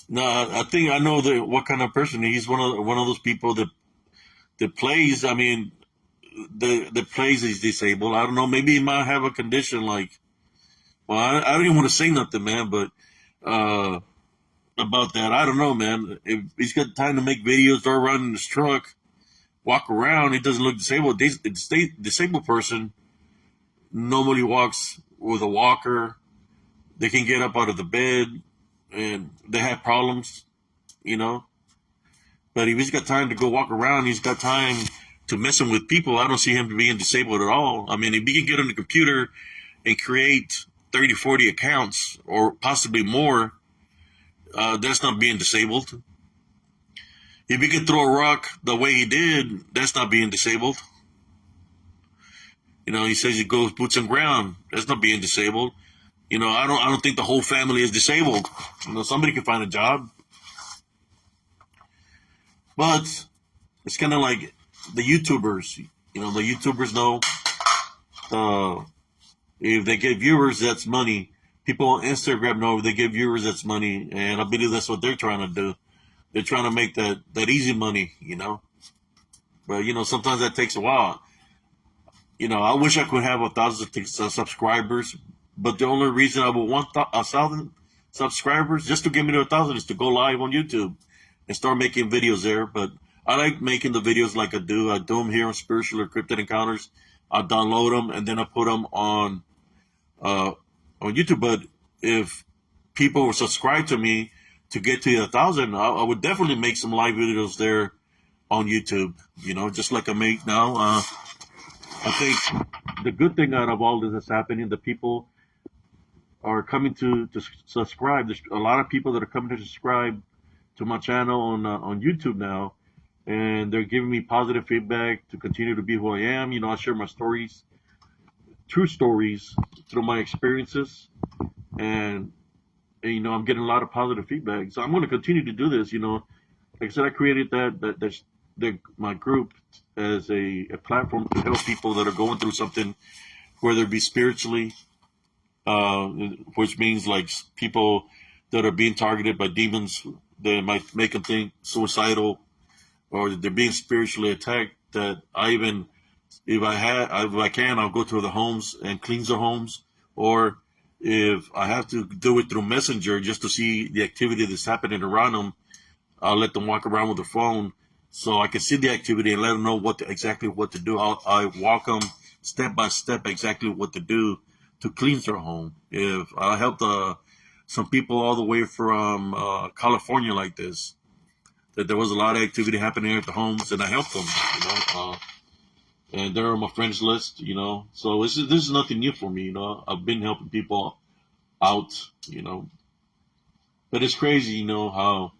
No, I think I know what kind of person he's. One of those people that plays. I mean, the plays is disabled. I don't know. Maybe he might have a condition like. Well, I don't even want to say nothing, man. But uh, about that, I don't know, man. If he's got time to make videos or run in his truck, walk around, he doesn't look disabled. Disabled person normally walks with a walker. They can get up out of the bed, and they have problems, you know. But if he's got time to go walk around, he's got time to messing with people. I don't see him being disabled at all. I mean, if he can get on the computer and create 30, 40 accounts or possibly more, that's not being disabled. If he could throw a rock the way he did, that's not being disabled. You know, he says he goes boots on ground. That's not being disabled. You know, I don't think the whole family is disabled. You know, somebody can find a job. But it's kind of like the YouTubers. You know, the YouTubers know if they get viewers, that's money. People on Instagram know if they get viewers, that's money. And I believe that's what they're trying to do. They're trying to make that easy money, you know. But, you know, sometimes that takes a while. You know, I wish I could have 1,000 subscribers. But the only reason I would want 1,000 subscribers just to get me to 1,000 is to go live on YouTube and start making videos there. But I like making the videos like I do. I do them here on Spiritual or Cryptid Encounters. I download them and then I put them on YouTube. But if people were subscribed to me to get to 1,000, I would definitely make some live videos there on YouTube. You know, just like I make now. I think the good thing out of all this that's happening, the people are coming to subscribe. There's a lot of people that are coming to subscribe to my channel on YouTube now, and they're giving me positive feedback to continue to be who I am. You know, I share my stories, true stories, through my experiences, and you know, I'm getting a lot of positive feedback. So I'm going to continue to do this. You know, like I said, I created my group as a platform to help people that are going through something, whether it be spiritually, which means like people that are being targeted by demons that might make them think suicidal, or they're being spiritually attacked. That I even, if I can, I'll go to the homes and cleanse the homes, or if I have to do it through Messenger just to see the activity that's happening around them, I'll let them walk around with their phone so I can see the activity and let them know exactly what to do. I walk them step by step exactly what to do to cleanse their home. If I helped some people all the way from California like this, that there was a lot of activity happening at the homes, and I helped them, you know, and they're on my friends list, you know. So this is nothing new for me, you know. I've been helping people out, you know. But it's crazy, you know, how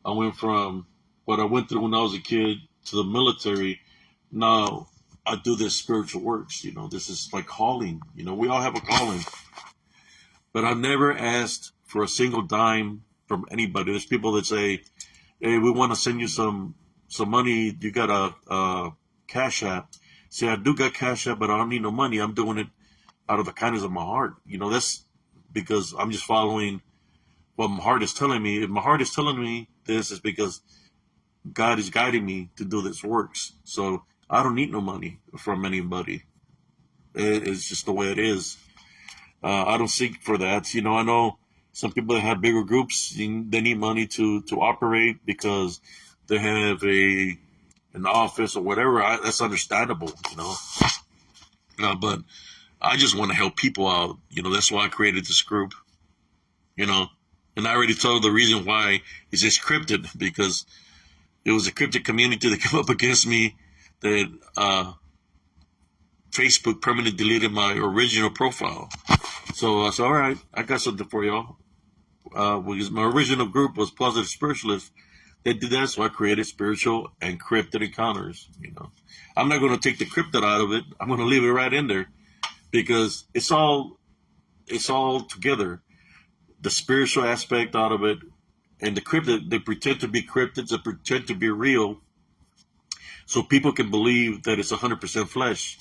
I went from what I went through when I was a kid to the military. Now I do this spiritual works, you know. This is my calling, you know. We all have a calling. But I've never asked for a single dime from anybody. There's people that say, hey, we want to send you some money. You got a Cash App. Say, I do got Cash App, but I don't need no money. I'm doing it out of the kindness of my heart. You know, that's because I'm just following what my heart is telling me. If my heart is telling me this, is because God is guiding me to do this works. So I don't need no money from anybody. It's just the way it is. I don't seek for that. You know, I know some people that have bigger groups, they need money to operate because they have an office or whatever. That's understandable, you know. But I just want to help people out. You know, that's why I created this group. You know, and I already told the reason why it's just cryptid, because it was a cryptid community that came up against me that Facebook permanently deleted my original profile. So I said, all right, I got something for y'all. Because my original group was Positive Spiritualists. They did that, so I created Spiritual and Cryptid Encounters. You know, I'm not going to take the cryptid out of it. I'm going to leave it right in there because it's all together. The spiritual aspect out of it and the cryptid. They pretend to be cryptids. They pretend to be real, so people can believe that it's 100% flesh.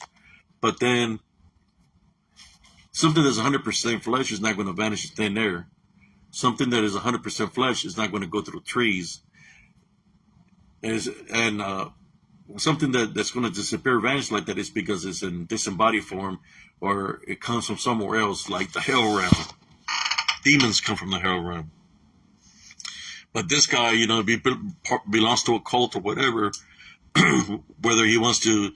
But then something that's 100% flesh is not going to vanish in thin air. Something that is 100% flesh is not going to go through trees. And something that's going to disappear, vanish like that is because it's in disembodied form, or it comes from somewhere else, like the hell realm. Demons come from the hell realm. But this guy, belongs to a cult or whatever, whether he wants to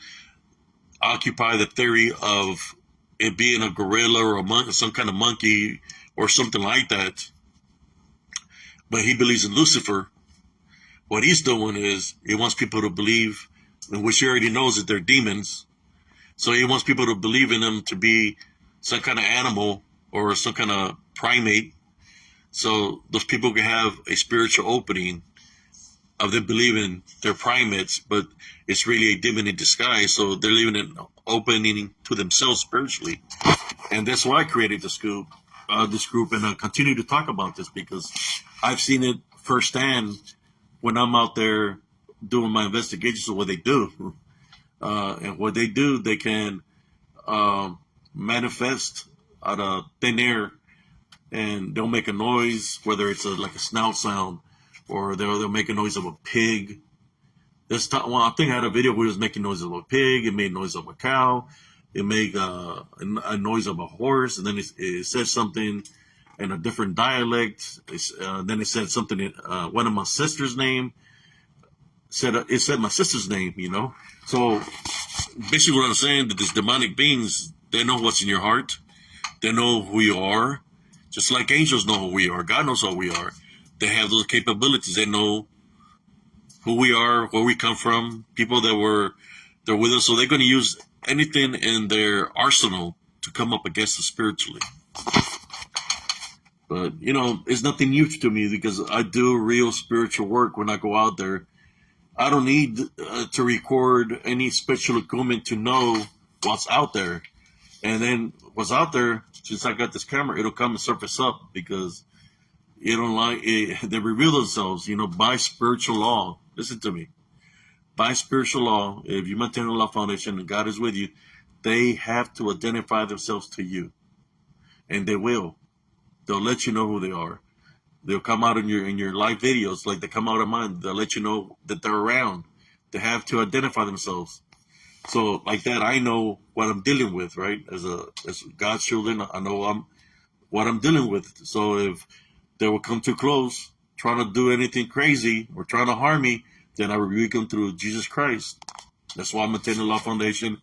occupy the theory of it being a gorilla or some kind of monkey or something like that. But he believes in Lucifer. What he's doing is he wants people to believe, which he already knows that they're demons. So he wants people to believe in them to be some kind of animal or some kind of primate. So those people can have a spiritual opening of them believing they're primates, but it's really a demon in disguise. So they're leaving an opening to themselves spiritually. And that's why I created this group, and I continue to talk about this because I've seen it firsthand when I'm out there doing my investigations of what they do. And what they do, they can manifest out of thin air, and they'll make a noise, whether it's like a snout sound, or they'll make a noise of a pig. This time, well, I think I had a video where it was making noise of a pig. It made noise of a cow. It made a noise of a horse, and then it said something in a different dialect. Then it said something in one of my sister's name. It said my sister's name, So basically what I'm saying, that these demonic beings, they know what's in your heart. They know who you are. Just like angels know who we are. God knows who we are. They have those capabilities. They know who we are, where we come from, people they're with us. So they're going to use anything in their arsenal to come up against us spiritually. But, it's nothing new to me because I do real spiritual work when I go out there. I don't need to record any special equipment to know what's out there. And then what's out there, since I got this camera, it'll come and surface up because they reveal themselves, by spiritual law. Listen to me. By spiritual law, if you maintain the Law Foundation and God is with you, they have to identify themselves to you. And they will. They'll let you know who they are. They'll come out in your live videos, like they come out of mine. They'll let you know that they're around. They have to identify themselves. So like that, I know what I'm dealing with, right? As God's children, I know what I'm dealing with. So if they will come too close, trying to do anything crazy or trying to harm me, then I rebuke them through Jesus Christ. That's why I'm attending the Law Foundation.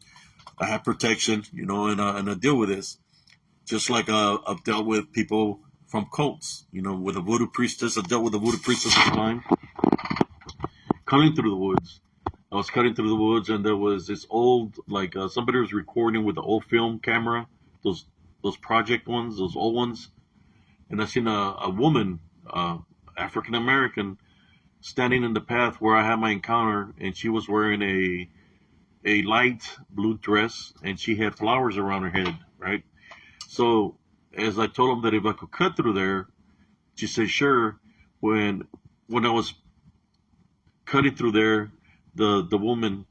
I have protection, and I deal with this. Just like I've dealt with people from cults, with a voodoo priestess. I dealt with a voodoo priestess at the time, cutting through the woods. I was cutting through the woods, and there was this old, somebody was recording with the old film camera, those project ones, those old ones. And I seen a woman, African American, standing in the path where I had my encounter, and she was wearing a light blue dress, and she had flowers around her head, right? So as I told him that if I could cut through there, she said, sure. When I was cutting through there, the woman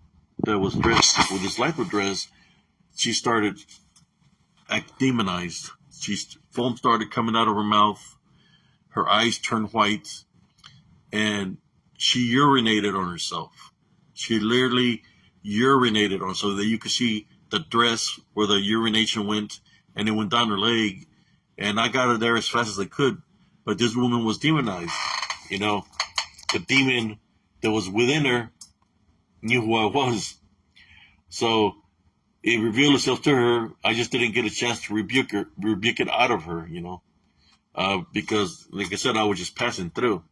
that was dressed with this light blue dress, she started act demonized. Foam started coming out of her mouth. Her eyes turned white, and she urinated on herself. She literally urinated on, so that you could see the dress where the urination went, and it went down her leg. And I got her there as fast as I could, but this woman was demonized. The demon that was within her knew who I was. So it revealed itself to her. I just didn't get a chance to rebuke it out of her, because, like I said, I was just passing through.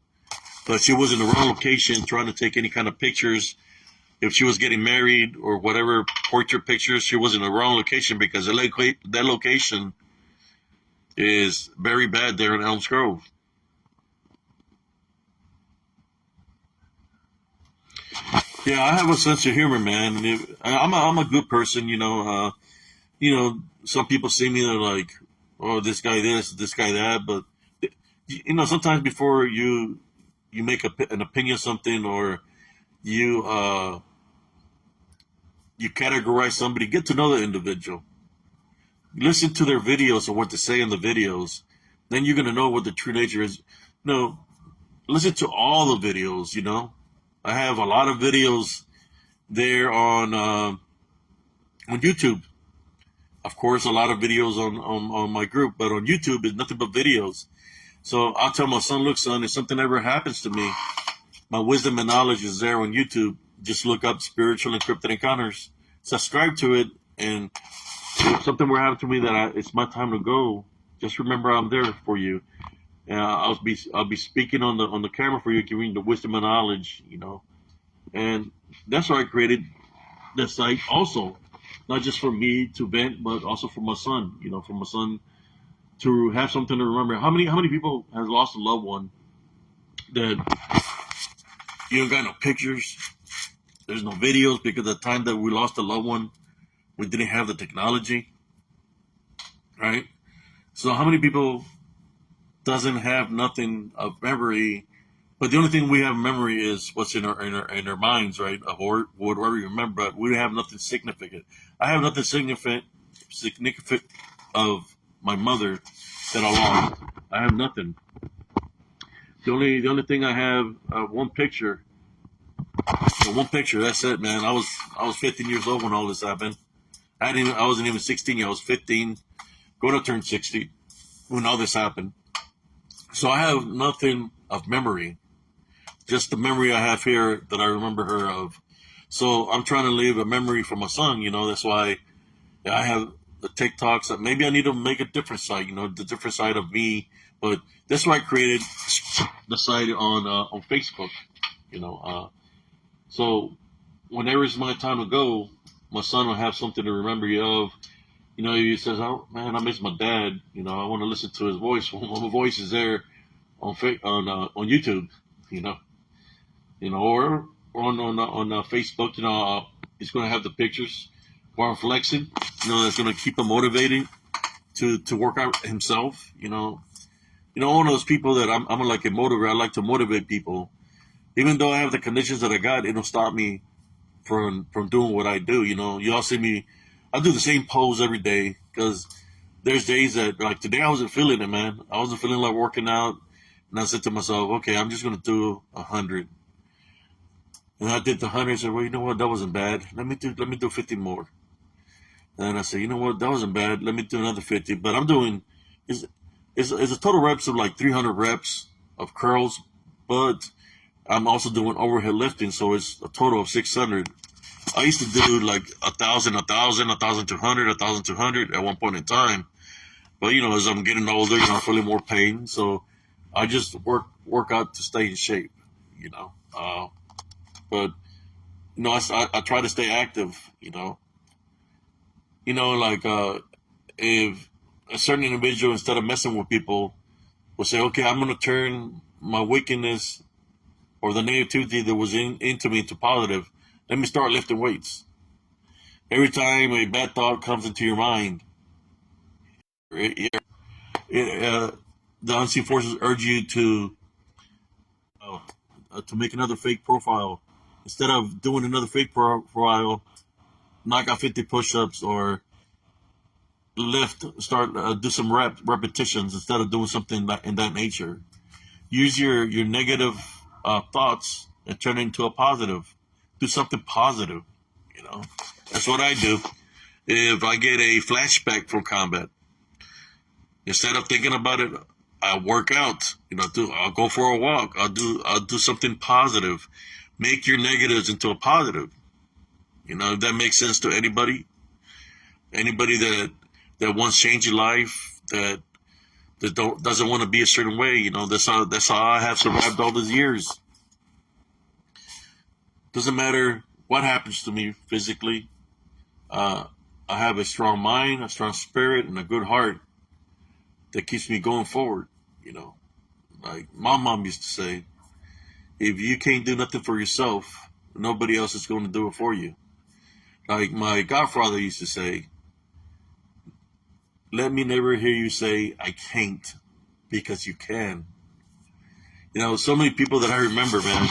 But she was in the wrong location trying to take any kind of pictures. If she was getting married or whatever, portrait pictures, she was in the wrong location because that location is very bad there in Elms Grove. Yeah, I have a sense of humor, man. I'm a good person, Some people see me, they're like, "Oh, this guy this guy that." But sometimes before you make an opinion of something, or you categorize somebody, get to know the individual. Listen to their videos or what they say in the videos. Then you're gonna know what the true nature is. Listen to all the videos. I have a lot of videos there on YouTube. Of course, a lot of videos on my group, but on YouTube it's nothing but videos. So I'll tell my son, look, son, if something ever happens to me, my wisdom and knowledge is there on YouTube. Just look up Spiritual Encrypted Encounters, subscribe to it, and if something were happen to me that it's my time to go, just remember I'm there for you. And I'll be speaking on the camera for you, giving you the wisdom and knowledge, And that's why I created the site also, not just for me to vent, but also for my son. For my son to have something to remember. How many people has lost a loved one that you don't got no pictures? There's no videos because the time that we lost a loved one, we didn't have the technology, right? So how many people doesn't have nothing of memory, but the only thing we have in memory is what's in our minds, right? Of whatever we remember, but we have nothing significant. I have nothing significant of my mother that I lost. I have nothing. The only thing I have, one picture. One picture. That's it, man. I was 15 years old when all this happened. I wasn't even 16 yet. I was 15, going to turn 60 when all this happened. So I have nothing of memory, just the memory I have here that I remember her of. So I'm trying to leave a memory for my son. That's why I have the TikToks. That maybe I need to make a different site. The different side of me. But that's why I created the site on Facebook. So whenever it's my time to go, my son will have something to remember you of. He says, "Oh man, I miss my dad. I want to listen to his voice." Well, my voice is there on YouTube. Or on Facebook. He's going to have the pictures where I'm flexing. That's going to keep him motivated to work out himself. One of those people that I'm like a motivator. I like to motivate people, even though I have the conditions that I got. It don't stop me from doing what I do. You all see me. I do the same pose every day because there's days that, like today, I wasn't feeling it, man. I wasn't feeling like working out, and I said to myself, okay, I'm just gonna do 100. And I did the 100. And said, well, you know what? That wasn't bad. Let me do 50 more. And I said, you know what? That wasn't bad. Let me do another 50. But I'm doing is a total reps of like 300 reps of curls, but I'm also doing overhead lifting, so it's a total of 600. I used to do like 1,000, 1,000, 1,200, 1,200 at one point in time. But as I'm getting older, I'm feeling more pain, so I just work out to stay in shape. But I try to stay active. If a certain individual, instead of messing with people, will say, okay, I'm going to turn my wickedness or the negativity that was into me into positive. Let me start lifting weights. Every time a bad thought comes into your mind, the unseen forces urge you to make another fake profile. Instead of doing another fake profile, knock out 50 push-ups or do some repetitions instead of doing something in that nature. Use your negative thoughts and turn it into a positive. Do something positive. That's what I do. If I get a flashback from combat, instead of thinking about it, I work out. I'll go for a walk. I'll do something positive. Make your negatives into a positive. If that makes sense to anybody. Anybody that wants change in life, that doesn't want to be a certain way. That's how I have survived all these years. Doesn't matter what happens to me physically. I have a strong mind, a strong spirit, and a good heart that keeps me going forward. Like my mom used to say, if you can't do nothing for yourself, nobody else is going to do it for you. Like my godfather used to say, let me never hear you say, I can't, because you can. So many people that I remember, man,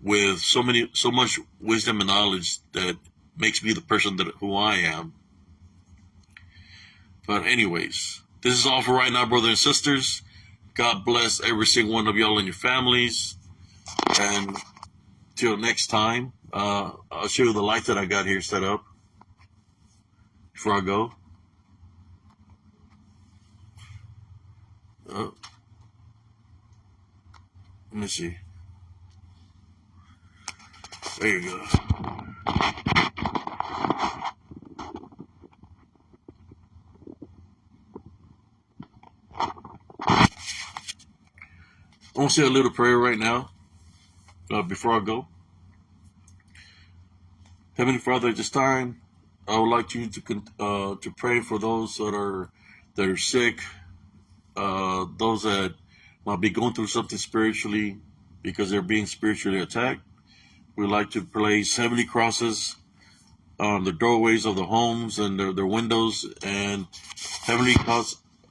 with so much wisdom and knowledge that makes me the person who I am. But anyways, this is all for right now, brothers and sisters. God bless every single one of y'all and your families. And till next time. I'll show you the light that I got here set up before I go. Let me see. There you go. I want to say a little prayer right now before I go. Heavenly Father, at this time, I would like you to pray for those that are sick, those that might be going through something spiritually because they're being spiritually attacked. We like to place 70 crosses on the doorways of the homes and their windows, and heavenly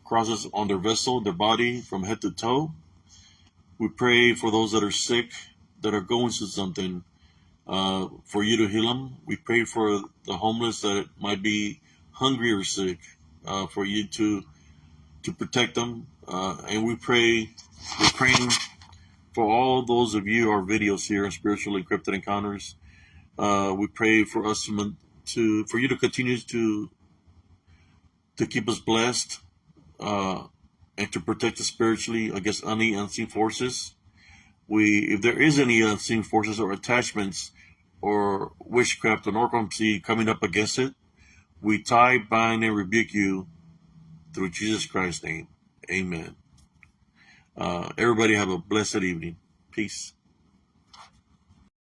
crosses on their vessel, their body, from head to toe. We pray for those that are sick, that are going through something, for you to heal them. We pray for the homeless that might be hungry or sick, for you to protect them. And we're praying for all those of you, our videos here on Spiritual Encrypted Encounters. We pray for us for you to continue to keep us blessed, and to protect us spiritually against any unseen forces. If there is any unseen forces or attachments or witchcraft or necromancy coming up against it, we tie, bind, and rebuke you through Jesus Christ's name. Amen. Everybody have a blessed evening. Peace.